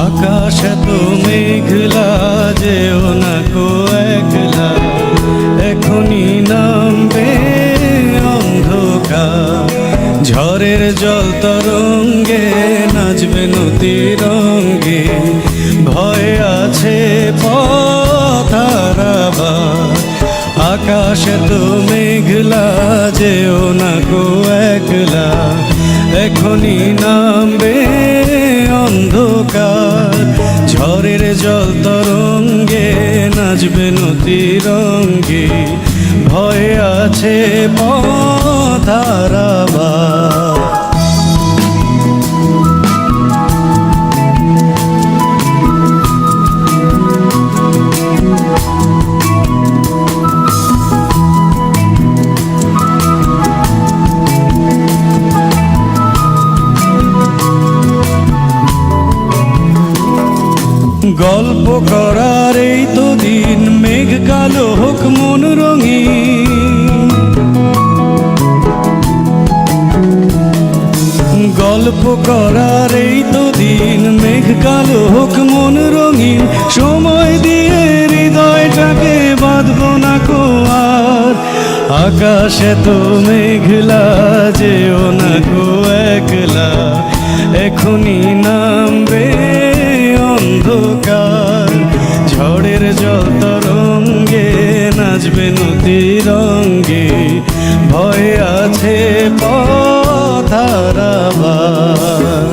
আকাশ এত মেঘলা, যেও না কো একলা, এখনই নামবে অন্ধকার। ঝড়ের জল তরঙ্গে নাচবে নদী রঙ্গে, ভয় আছে পথ হারাবার। আকাশ এত মেঘলা, যেও না কো একলা, এখনই নামবে অন্ধকার। ঝড়ের জল তরঙ্গে নাচবে নদী রঙ্গে, ভয় আছে পথ হারাবার। গল্প করার এই তো দিন, মেঘ কালো হোক মন রঙিন। গল্প করার এই তো দিন, মেঘ কালো হোক মন রঙিন। সময় দিয়ে হৃদয়টাকে বাঁধবো না কো আর। আকাশ এত মেঘলা, যেও না কো একলা, এখনই নামবে অন্ধকার। ঝড়ের জল তরঙ্গে নাচবে নদী রঙ্গে, ভয় আছে পথ হারাবার।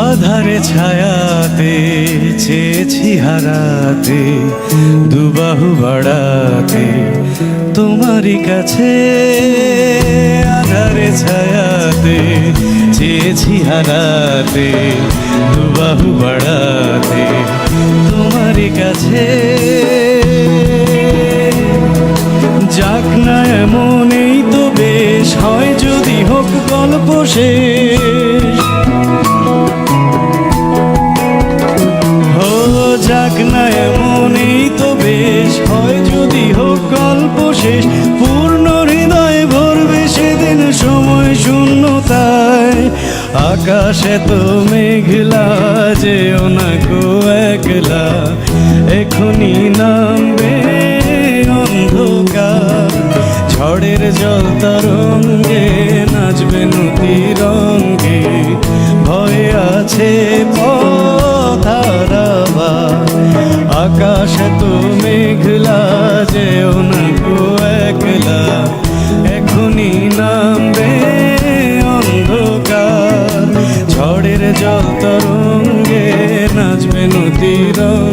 আধারে ছায়াতে চেয়েছি হারাতে, দুবাহু বাড়াতে তোমারই কাছে। আধারে ছায়াতে চেয়েছি হারাতে, দুবাহু বাড়াতে তোমারই কাছে। যাক না এমনই তো বেশ, হয় যদি হোক গল্প শেষ। যাক না এমনই তো বেশ, হয় যদি হোক গল্প শেষ। পূর্ণ হৃদয় ভরবে সেদিন সময় শূন্যতায়। আকাশ এত মেঘলা, যেও না কো একলা, এখনই নামবে অন্ধকার। ঝড়ের জল তরঙ্গে নাচবে নদী রঙ্গে, ভয় আছে পথ হারাবার। আকাশ এত মেঘলা, যেও না কো একলা, এখনই নামবে অন্ধকার। ঝড়ের জল তরঙ্গে নাচবে নদী রঙ্গে,